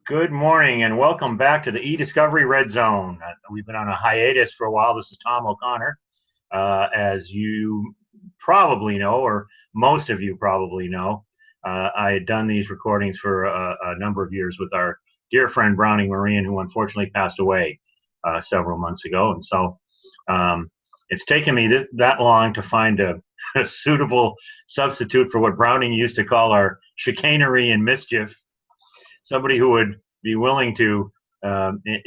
Good morning and welcome back to the eDiscovery Red Zone. We've been on a hiatus for a while. This is Tom O'Connor. As you probably know, or most of you probably know, I had done these recordings for a number of years with our dear friend Browning Marean, who unfortunately passed away several months ago. And so it's taken me that long to find a suitable substitute for what Browning used to call our chicanery and mischief. Somebody who would be willing to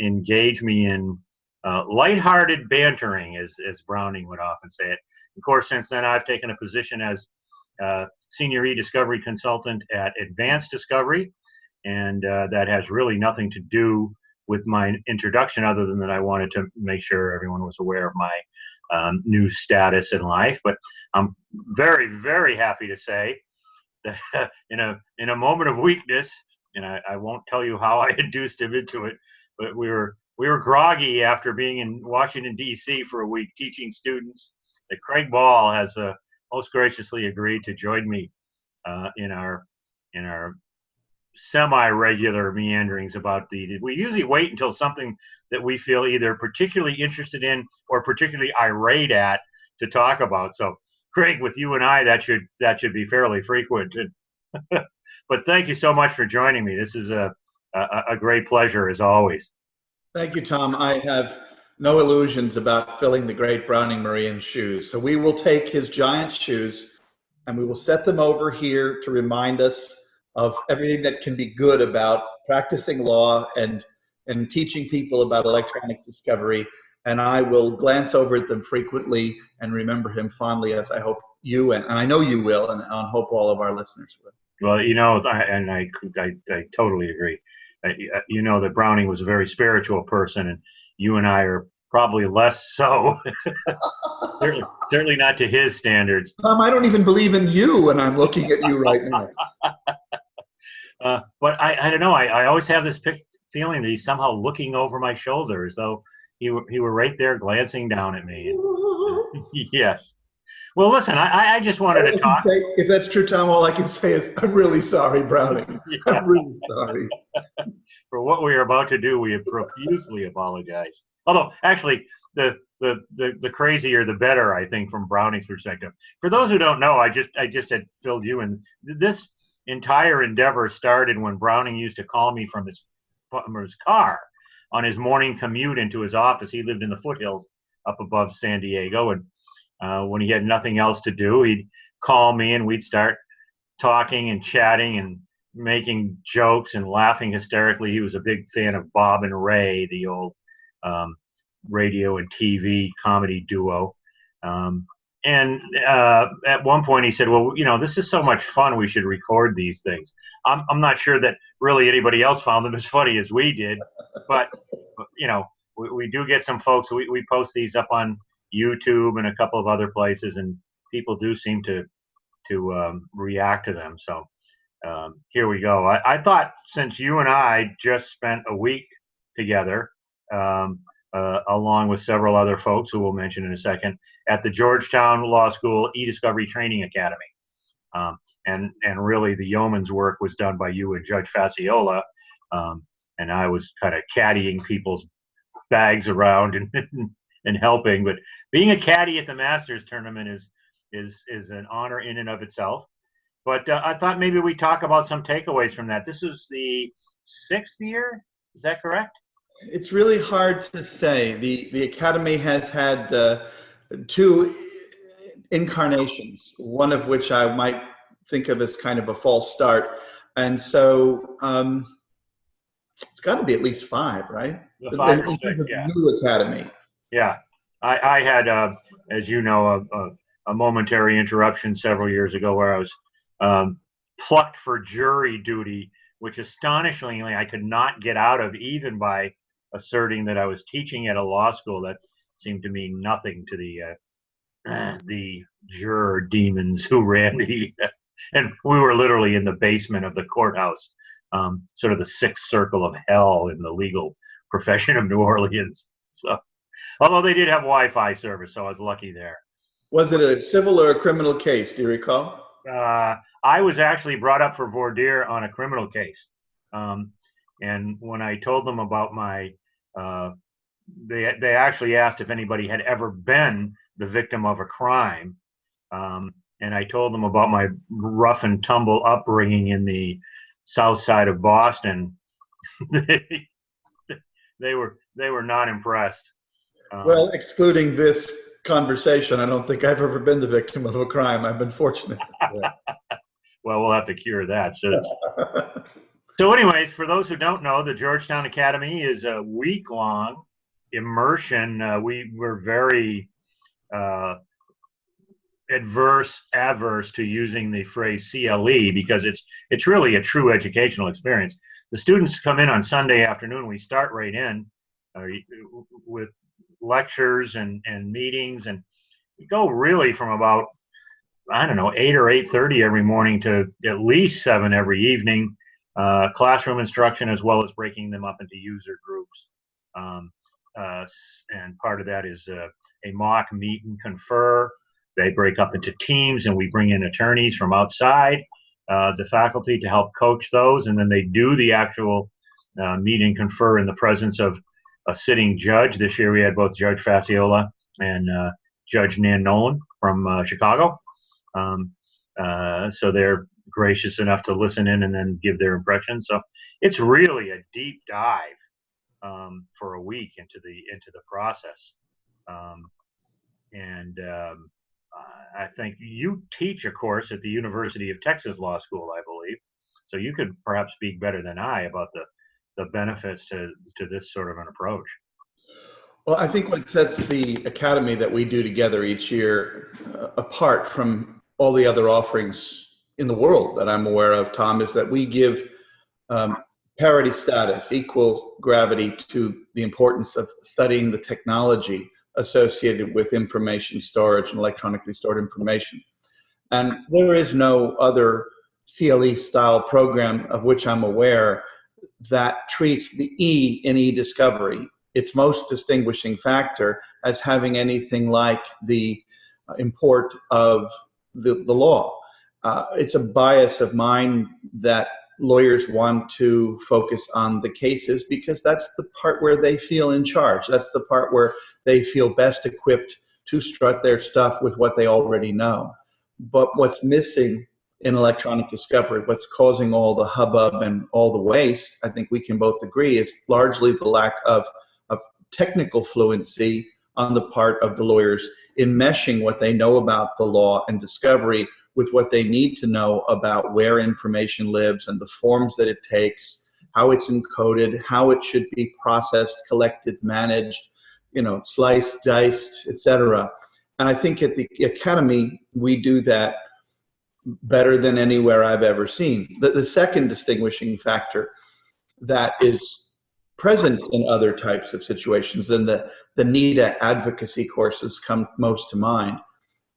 engage me in lighthearted bantering, as Browning would often say it. Of course, since then, I've taken a position as senior eDiscovery consultant at Advanced Discovery, and that has really nothing to do with my introduction, other than that I wanted to make sure everyone was aware of my new status in life. But I'm very, very happy to say that in a moment of weakness, and I won't tell you how I induced him into it, but we were groggy after being in Washington, D.C. for a week teaching students, that Craig Ball has most graciously agreed to join me in our semi-regular meanderings about we usually wait until something that we feel either particularly interested in or particularly irate at to talk about. So Craig, with you and I, that should be fairly frequent. But thank you so much for joining me. This is a great pleasure, as always. Thank you, Tom. I have no illusions about filling the great Browning Marean's shoes. So we will take his giant shoes and we will set them over here to remind us of everything that can be good about practicing law and teaching people about electronic discovery. And I will glance over at them frequently and remember him fondly, as I hope you, and I know you will, and I hope all of our listeners will. Well, I totally agree. You know that Browning was a very spiritual person, and you and I are probably less so. certainly not to his standards. Tom, I don't even believe in you when I'm looking at you right now. But I don't know. I always have this feeling that he's somehow looking over my shoulder, as though he were right there glancing down at me. Yes. Well, listen, I just wanted to talk. If that's true, Tom, all I can say is I'm really sorry, Browning. Yeah. I'm really sorry. For what we are about to do, we profusely apologize. Although, actually, the crazier the better, I think, from Browning's perspective. For those who don't know, I just had filled you in. This entire endeavor started when Browning used to call me from his car on his morning commute into his office. He lived in the foothills up above San Diego, and when he had nothing else to do, he'd call me and we'd start talking and chatting and making jokes and laughing hysterically. He was a big fan of Bob and Ray, the old radio and TV comedy duo. And at one point he said, well, this is so much fun, we should record these things. I'm not sure that really anybody else found them as funny as we did, but we do get some folks. We post these up on YouTube and a couple of other places, and people do seem to react to them. So here we go. I thought, since you and I just spent a week together, along with several other folks who we'll mention in a second, at the Georgetown Law School eDiscovery Training Academy, and really the yeoman's work was done by you and Judge Fasciola, and I was kind of caddying people's bags around and helping. But being a caddy at the Masters tournament is an honor in and of itself. But I thought maybe we talk about some takeaways from that. This is the 6th year, is that correct? It's really hard to say. The Academy has had 2 incarnations, one of which I might think of as kind of a false start. And so it's got to be at least 5, right? 5 or 6, yeah. New Academy. Yeah. I had, as you know, a momentary interruption several years ago where I was plucked for jury duty, which astonishingly I could not get out of, even by asserting that I was teaching at a law school. That seemed to mean nothing to the juror demons who ran and we were literally in the basement of the courthouse, sort of the 6th circle of hell in the legal profession of New Orleans. So, although they did have Wi-Fi service, so I was lucky there. Was it a civil or a criminal case? Do you recall? I was actually brought up for voir dire on a criminal case. And when I told them about my, they actually asked if anybody had ever been the victim of a crime. And I told them about my rough and tumble upbringing in the south side of Boston. They were not impressed. Well, excluding this conversation, I don't think I've ever been the victim of a crime. I've been fortunate. Well, we'll have to cure that. So anyways, for those who don't know, the Georgetown Academy is a week-long immersion. We were very adverse to using the phrase CLE because it's really a true educational experience. The students come in on Sunday afternoon. We start right in with lectures and meetings, and we go really from about, I don't know, 8 or 8:30 every morning to at least 7 every evening. Classroom instruction, as well as breaking them up into user groups. And part of that is a mock meet and confer. They break up into teams, and we bring in attorneys from outside the faculty to help coach those. And then they do the actual meet and confer in the presence of a sitting judge. This year we had both Judge Faciola and Judge Nan Nolan from Chicago. So they're gracious enough to listen in and then give their impressions. So it's really a deep dive for a week into the process. I think you teach a course at the University of Texas Law School, I believe. So you could perhaps speak better than I about the benefits to this sort of an approach. Well, I think what sets the academy that we do together each year apart from all the other offerings in the world that I'm aware of, Tom, is that we give parity status, equal gravity to the importance of studying the technology associated with information storage and electronically stored information. And there is no other CLE style program of which I'm aware that treats the E in eDiscovery, its most distinguishing factor, as having anything like the import of the law. It's a bias of mine that lawyers want to focus on the cases because that's the part where they feel in charge. That's the part where they feel best equipped to strut their stuff with what they already know. But what's missing in electronic discovery, what's causing all the hubbub and all the waste, I think we can both agree, is largely the lack of technical fluency on the part of the lawyers in meshing what they know about the law and discovery with what they need to know about where information lives and the forms that it takes, how it's encoded, how it should be processed, collected, managed, sliced, diced, etc. And I think at the Academy, we do that better than anywhere I've ever seen. The second distinguishing factor that is present in other types of situations, and the NEDA advocacy courses come most to mind,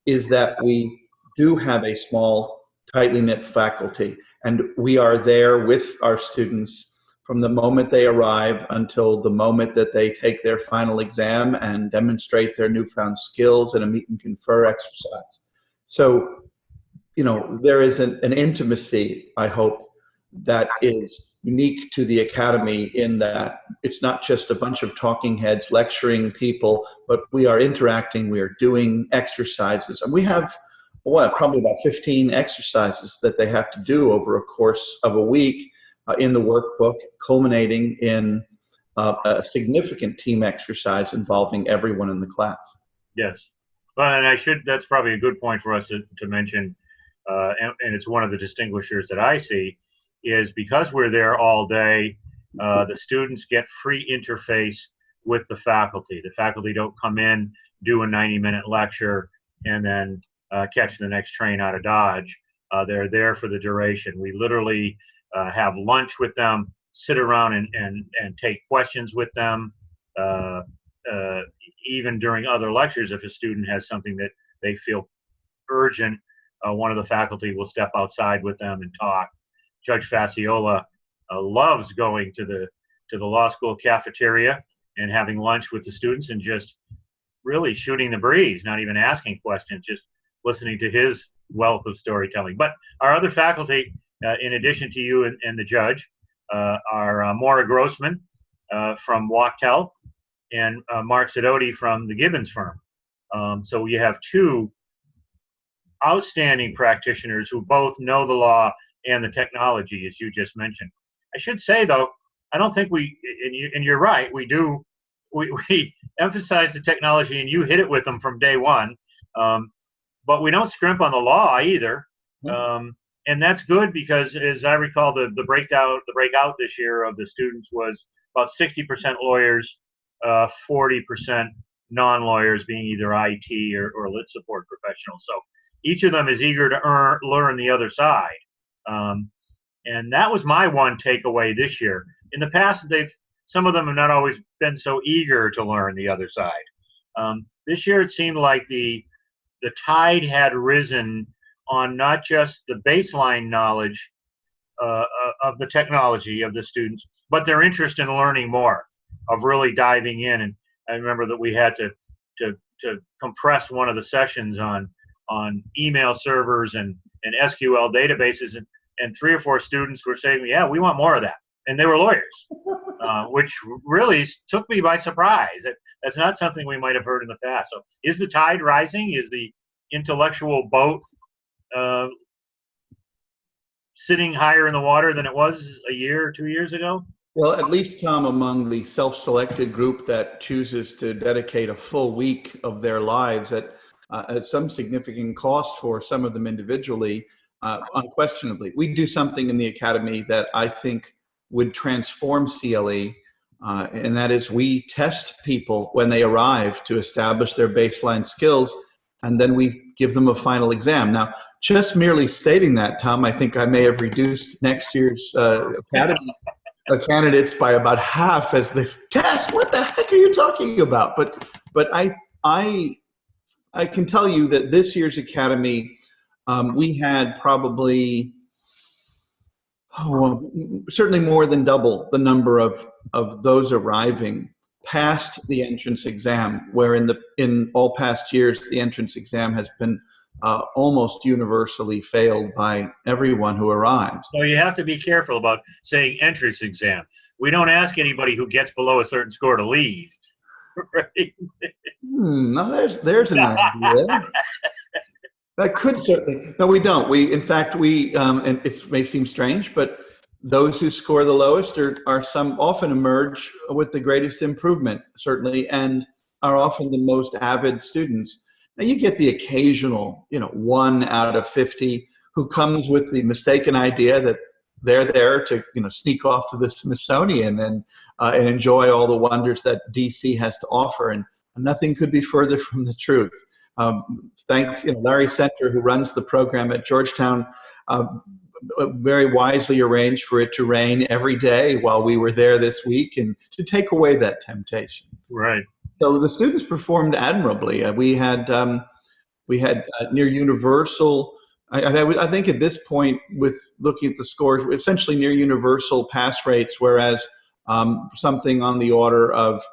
is that we do have a small, tightly knit faculty, and we are there with our students from the moment they arrive until the moment that they take their final exam and demonstrate their newfound skills in a meet and confer exercise. So, there is an intimacy, I hope, that is unique to the Academy in that it's not just a bunch of talking heads lecturing people, but we are interacting, we are doing exercises, and we have probably about 15 exercises that they have to do over a course of a week in the workbook, culminating in a significant team exercise involving everyone in the class. Yes. Well, and that's probably a good point for us to mention, and it's one of the distinguishers that I see, is because we're there all day, the students get free interface with the faculty. The faculty don't come in, do a 90-minute lecture, and then catch the next train out of Dodge. They're there for the duration. We literally have lunch with them, sit around and take questions with them. Even during other lectures, if a student has something that they feel urgent, one of the faculty will step outside with them and talk. Judge Faciola loves going to the law school cafeteria and having lunch with the students and just really shooting the breeze, not even asking questions, just listening to his wealth of storytelling. But our other faculty, in addition to you and the judge, are Maura Grossman from Wachtell and Mark Sidoti from the Gibbons firm. So you have two outstanding practitioners who both know the law and the technology, as you just mentioned. I should say, though, I don't think and you're right, we emphasize the technology, and you hit it with them from day one, but we don't scrimp on the law either. And that's good because, as I recall, the breakout this year of the students was about 60% lawyers, 40% non-lawyers, being either IT or lit support professionals. So each of them is eager to learn the other side. And that was my one takeaway this year. In the past, some of them have not always been so eager to learn the other side. This year, it seemed like the tide had risen on not just the baseline knowledge of the technology of the students, but their interest in learning more, of really diving in. And I remember that we had to compress one of the sessions on email servers and SQL databases, and 3 or 4 students were saying, yeah, we want more of that. And they were lawyers, which really took me by surprise. That's not something we might have heard in the past. So is the tide rising? Is the intellectual boat sitting higher in the water than it was a year or 2 years ago? Well, at least, Tom, among the self-selected group that chooses to dedicate a full week of their lives at some significant cost for some of them individually, unquestionably. We do something in the Academy that I think would transform CLE, and that is we test people when they arrive to establish their baseline skills, and then we give them a final exam. Now, just merely stating that, Tom, I think I may have reduced next year's Academy candidates by about half as this test. What the heck are you talking about? But I can tell you that this year's Academy, we had probably certainly more than double the number of those arriving past the entrance exam, where in all past years the entrance exam has been almost universally failed by everyone who arrives. So you have to be careful about saying entrance exam. We don't ask anybody who gets below a certain score to leave. Right? No, there's an idea. That could certainly. No, we don't. In fact, and it may seem strange, but those who score the lowest are some often emerge with the greatest improvement, certainly, and are often the most avid students. Now, you get the occasional, 1 out of 50 who comes with the mistaken idea that they're there to, sneak off to the Smithsonian and enjoy all the wonders that DC has to offer, and nothing could be further from the truth. Thanks, Larry Center, who runs the program at Georgetown, very wisely arranged for it to rain every day while we were there this week, and to take away that temptation. Right. So the students performed admirably. We had near universal. I think at this point, with looking at the scores, essentially near universal pass rates, whereas something on the order of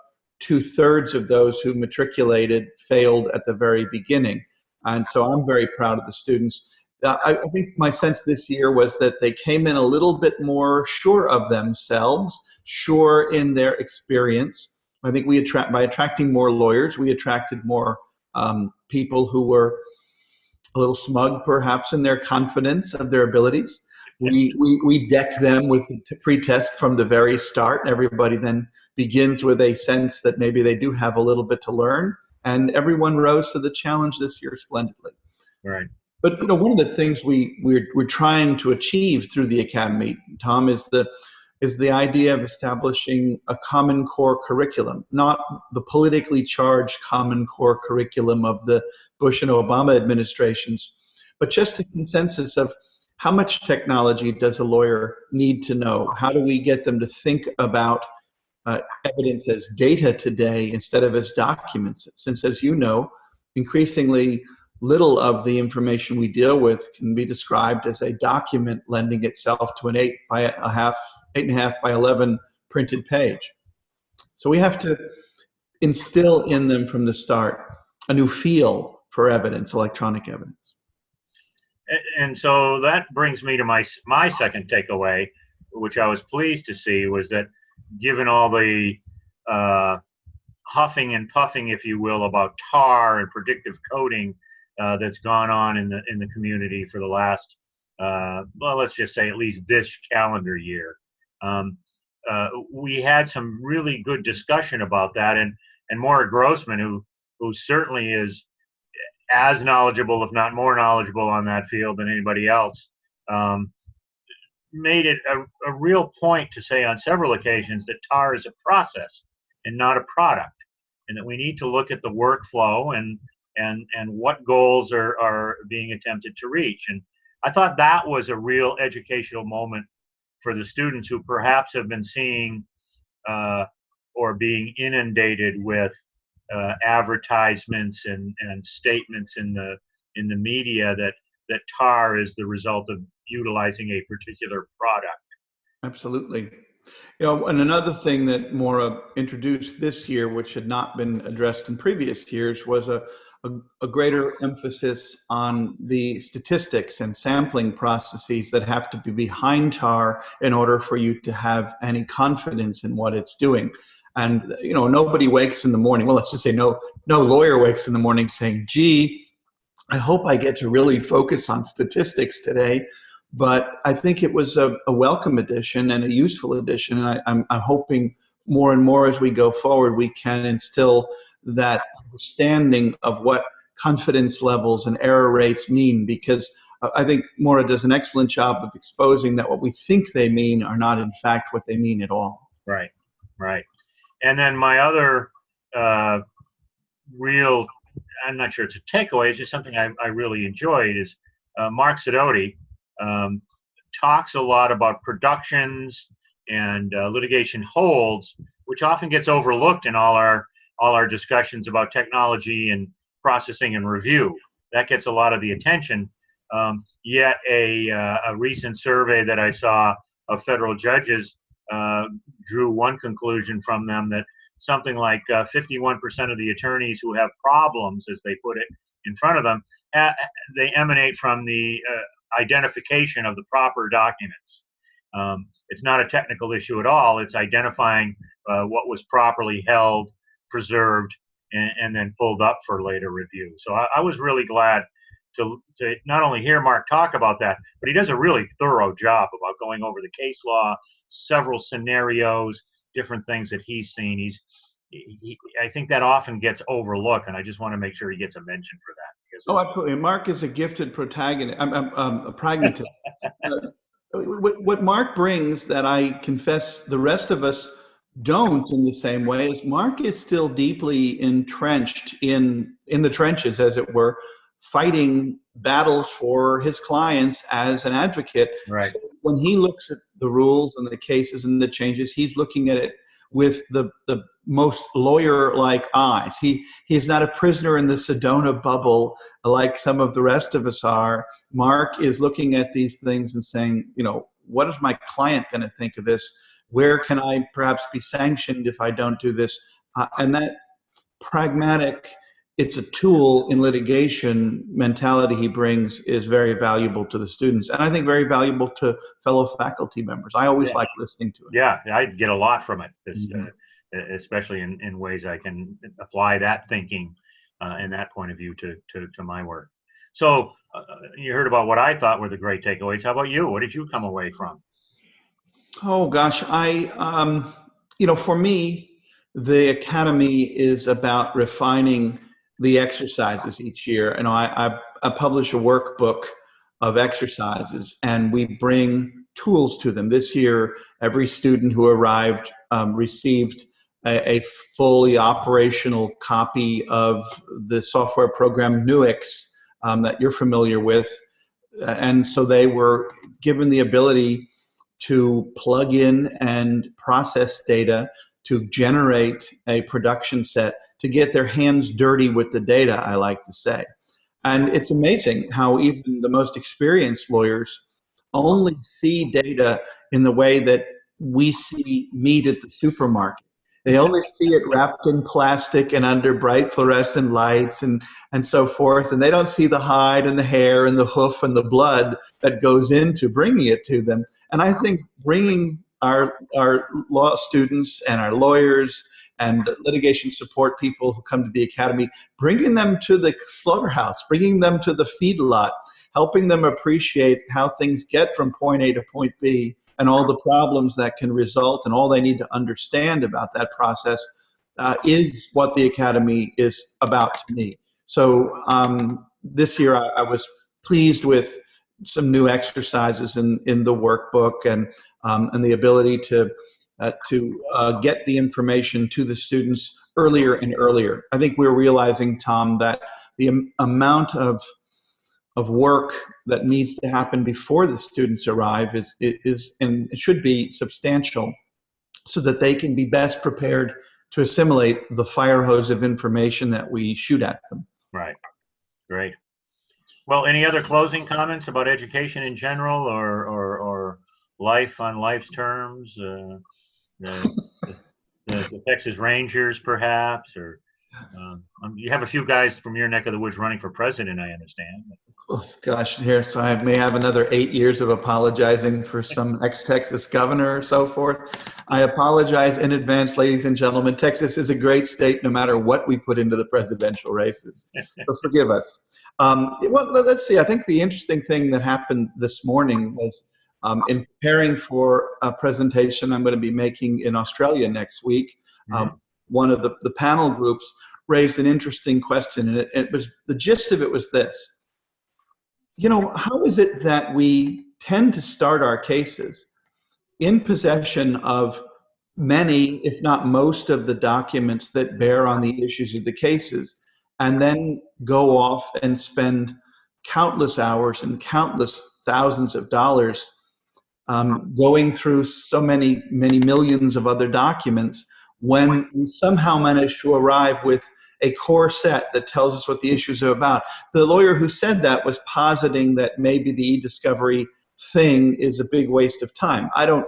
2/3 of those who matriculated failed at the very beginning. And so I'm very proud of the students. I think my sense this year was that they came in a little bit more sure of themselves, sure in their experience. I think by attracting more lawyers, we attracted more people who were a little smug, perhaps, in their confidence of their abilities. We deck them with a pre-test from the very start. Everybody then begins with a sense that maybe they do have a little bit to learn, and everyone rose to the challenge this year splendidly. Right. But one of the things we're trying to achieve through the Academy, Tom, is the idea of establishing a common core curriculum, not the politically charged common core curriculum of the Bush and Obama administrations, but just a consensus of how much technology does a lawyer need to know? How do we get them to think about evidence as data today instead of as documents? Since, as you know, increasingly little of the information we deal with can be described as a document lending itself to an 8.5 by 11 printed page. So we have to instill in them from the start a new feel for evidence, electronic evidence. And so that brings me to my second takeaway, which I was pleased to see, was that given all the huffing and puffing, if you will, about tar and predictive coding that's gone on in the community for the last, well, let's just say at least this calendar year. We had some really good discussion about that, and Maura Grossman, who certainly is as knowledgeable, if not more knowledgeable on that field than anybody else, made it a real point to say on several occasions that tar is a process and not a product, and that we need to look at the workflow and what goals are being attempted to reach. And I thought that was a real educational moment for the students who perhaps have been seeing or being inundated with advertisements and statements in the media that tar is the result of utilizing a particular product. Absolutely. You know, and another thing that Maura introduced this year, which had not been addressed in previous years, was a greater emphasis on the statistics and sampling processes that have to be behind tar in order for you to have any confidence in what it's doing. And, you know, nobody wakes in the morning, well, let's just say no lawyer wakes in the morning saying, gee, I hope I get to really focus on statistics today. But I think it was a welcome addition and a useful addition. And I'm hoping more and more as we go forward, we can instill that understanding of what confidence levels and error rates mean, because I think Maura does an excellent job of exposing that what we think they mean are not in fact what they mean at all. Right, right. And then my other real, I'm not sure it's a takeaway, it's just something I really enjoyed, is Mark Sidoti talks a lot about productions and litigation holds, which often gets overlooked in all our discussions about technology and processing and review. That gets a lot of the attention. Yet a recent survey that I saw of federal judges drew one conclusion from them, that something like 51% of the attorneys who have problems, as they put it, in front of them, they emanate from the identification of the proper documents. It's not a technical issue at all. It's identifying what was properly held, preserved, and then pulled up for later review. So I was really glad to not only hear Mark talk about that, but he does a really thorough job about going over the case law, several scenarios, different things that he's seen. I think that often gets overlooked, and I just want to make sure he gets a mention for that. Oh, absolutely. Mark is a gifted protagonist. A pragmatist. What Mark brings that I confess the rest of us don't in the same way is Mark is still deeply entrenched in the trenches, as it were, fighting battles for his clients as an advocate. Right. So when he looks at the rules and the cases and the changes, he's looking at it with the most lawyer-like eyes. He is not a prisoner in the Sedona bubble like some of the rest of us are. Mark is looking at these things and saying, you know, what is my client going to think of this? Where can I perhaps be sanctioned if I don't do this? And that pragmatic, it's a tool in litigation mentality he brings is very valuable to the students, and I think very valuable to fellow faculty members. I always like listening to it. Yeah, I get a lot from it, especially in ways I can apply that thinking and that point of view to my work. So you heard about what I thought were the great takeaways. How about you? What did you come away from? Oh gosh, for me, the Academy is about refining the exercises each year. And I publish a workbook of exercises, and we bring tools to them. This year, every student who arrived received a fully operational copy of the software program Nuix that you're familiar with. And so they were given the ability to plug in and process data, to generate a production set, to get their hands dirty with the data, I like to say. And it's amazing how even the most experienced lawyers only see data in the way that we see meat at the supermarket. They only see it wrapped in plastic and under bright fluorescent lights and so forth. And they don't see the hide and the hair and the hoof and the blood that goes into bringing it to them. And I think bringing our law students and our lawyers and litigation support people who come to the academy, bringing them to the slaughterhouse, bringing them to the feedlot, helping them appreciate how things get from point A to point B and all the problems that can result and all they need to understand about that process is what the academy is about to me. So this year I was pleased with some new exercises in the workbook and the ability to get the information to the students earlier and earlier. I think we're realizing, Tom, that the amount of work that needs to happen before the students arrive is and it should be substantial, so that they can be best prepared to assimilate the fire hose of information that we shoot at them. Right. Great. Well, any other closing comments about education in general, or life on life's terms? The Texas Rangers, perhaps, or you have a few guys from your neck of the woods running for president, I understand. Oh, gosh, here, so I may have another 8 years of apologizing for some ex-Texas governor or so forth. I apologize in advance, ladies and gentlemen. Texas is a great state no matter what we put into the presidential races. So forgive us. Well, let's see. I think the interesting thing that happened this morning was in preparing for a presentation I'm going to be making in Australia next week, one of the panel groups raised an interesting question, and it was, the gist of it was this. You know, how is it that we tend to start our cases in possession of many, if not most, of the documents that bear on the issues of the cases, and then go off and spend countless hours and countless thousands of dollars going through so many millions of other documents, when we somehow manage to arrive with a core set that tells us what the issues are about? The lawyer who said that was positing that maybe the eDiscovery thing is a big waste of time. I don't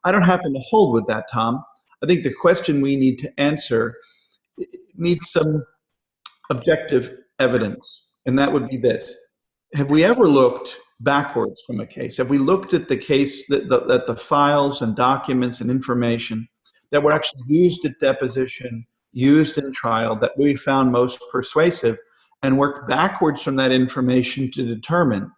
happen to hold with that, Tom. I think the question we need to answer needs some objective evidence, and that would be this. Have we ever looked backwards from a case? Have we looked at the case, that the files and documents and information that were actually used at deposition, used in trial, that we found most persuasive, and worked backwards from that information to determine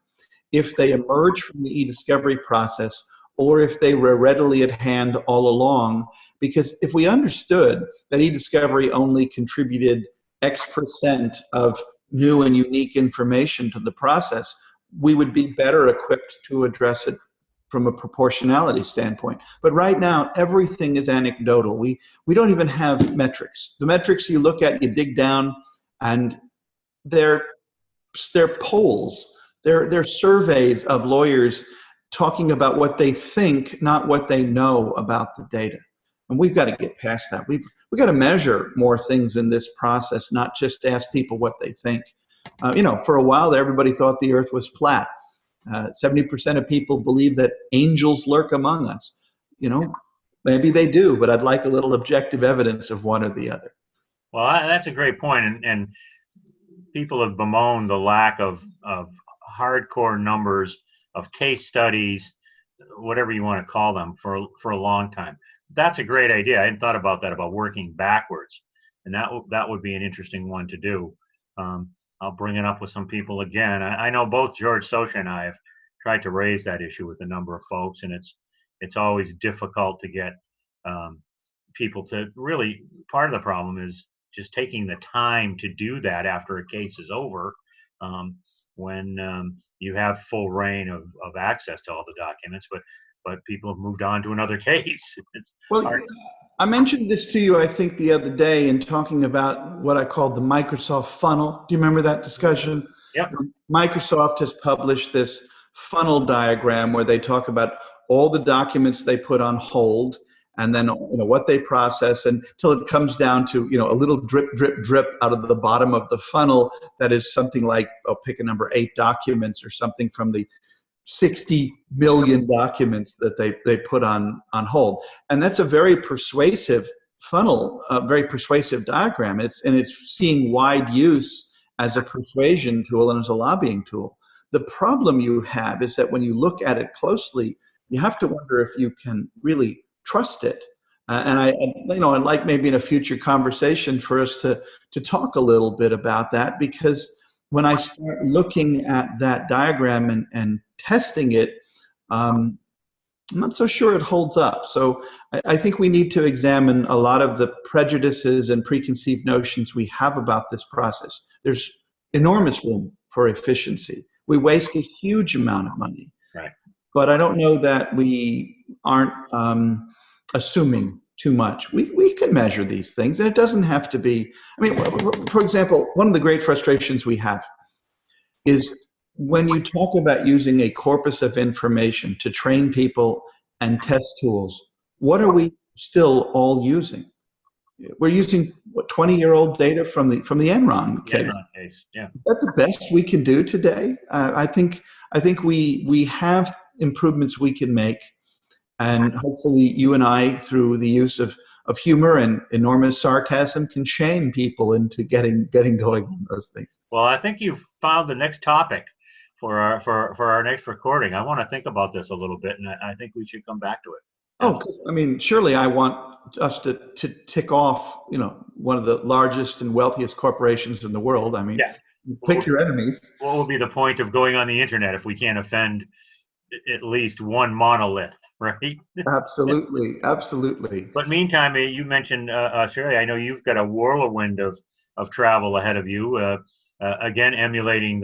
if they emerge from the eDiscovery process or if they were readily at hand all along? Because if we understood that eDiscovery only contributed X% of new and unique information to the process, we would be better equipped to address it from a proportionality standpoint. But right now, everything is anecdotal. We don't even have metrics. The metrics you look at, you dig down, and they're polls. They're surveys of lawyers talking about what they think, not what they know about the data. And we've got to get past that. We've got to measure more things in this process, not just ask people what they think. You know, for a while, everybody thought the earth was flat. 70% of people believe that angels lurk among us. You know, maybe they do, but I'd like a little objective evidence of one or the other. Well, that's a great point, and people have bemoaned the lack of hardcore numbers of case studies, whatever you want to call them, for a long time. That's a great idea. I hadn't thought about that, about working backwards, and that would be an interesting one to do. I'll bring it up with some people again. I know both George Socha and I have tried to raise that issue with a number of folks, and it's always difficult to get people to really. Part of the problem is just taking the time to do that after a case is over, when you have full reign of access to all the documents, but people have moved on to another case. Well, I mentioned this to you, I think, the other day in talking about what I called the Microsoft funnel. Do you remember that discussion? Yep. Microsoft has published this funnel diagram where they talk about all the documents they put on hold, and then what they process, until it comes down to a little drip, drip, drip out of the bottom of the funnel that is something like, pick a number, 8 documents or something from the 60 million documents that they put on hold. And that's a very persuasive funnel, a very persuasive diagram. It's seeing wide use as a persuasion tool and as a lobbying tool. The problem you have is that when you look at it closely, you have to wonder if you can really trust it. I'd like maybe in a future conversation for us to talk a little bit about that, because when I start looking at that diagram and testing it, I'm not so sure it holds up. So I think we need to examine a lot of the prejudices and preconceived notions we have about this process. There's enormous room for efficiency. We waste a huge amount of money. Right. But I don't know that we aren't assuming too much. We can measure these things, and it doesn't have to be. I mean, for example, one of the great frustrations we have is when you talk about using a corpus of information to train people and test tools, what are we still all using? We're using what, 20-year-old data from the Enron case. Enron case, yeah. Is that the best we can do today? I think we have improvements we can make, and hopefully you and I, through the use of humor and enormous sarcasm, can shame people into getting going on those things. Well, I think you've found the next topic for our next recording. I want to think about this a little bit, and I think we should come back to it. Oh, I mean, surely I want us to tick off, one of the largest and wealthiest corporations in the world. I mean, yeah. Pick your enemies. What will be the point of going on the internet if we can't offend at least one monolith, right? Absolutely, absolutely. But meantime, you mentioned Australia. I know you've got a whirlwind of travel ahead of you. Again, emulating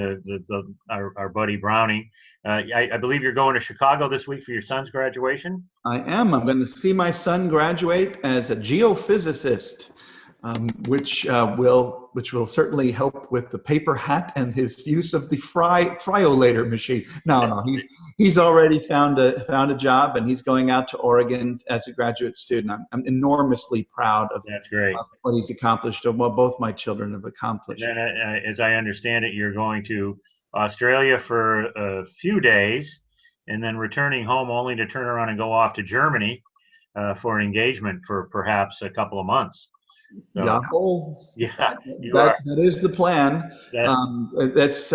our buddy Browning. I believe you're going to Chicago this week for your son's graduation. I am. I'm going to see my son graduate as a geophysicist, which will certainly help with the paper hat and his use of the fryolator machine. No, he's already found a job, and he's going out to Oregon as a graduate student. I'm enormously proud of That's great. What he's accomplished, of what both my children have accomplished. And then, as I understand it, you're going to Australia for a few days, and then returning home only to turn around and go off to Germany for an engagement for perhaps a couple of months. So, yeah, that is the plan. That's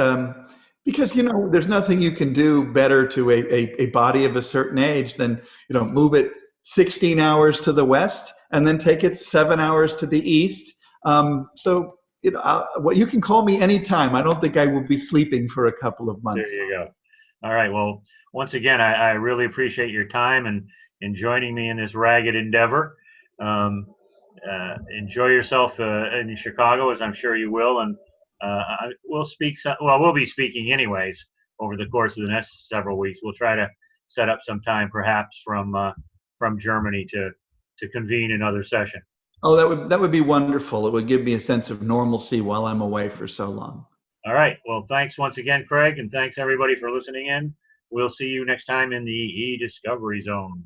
because there's nothing you can do better to a body of a certain age than move it 16 hours to the west and then take it 7 hours to the east. So you can call me anytime. I don't think I will be sleeping for a couple of months. There you go. All right. Well, once again, I really appreciate your time and joining me in this ragged endeavor. Enjoy yourself in Chicago, as I'm sure you will, and we'll be speaking anyways over the course of the next several weeks. We'll try to set up some time, perhaps from Germany, to convene another session. Oh, that would be wonderful. It would give me a sense of normalcy while I'm away for so long. All right. Well, thanks once again, Craig, and thanks everybody for listening in. We'll see you next time in the eDiscovery Zone.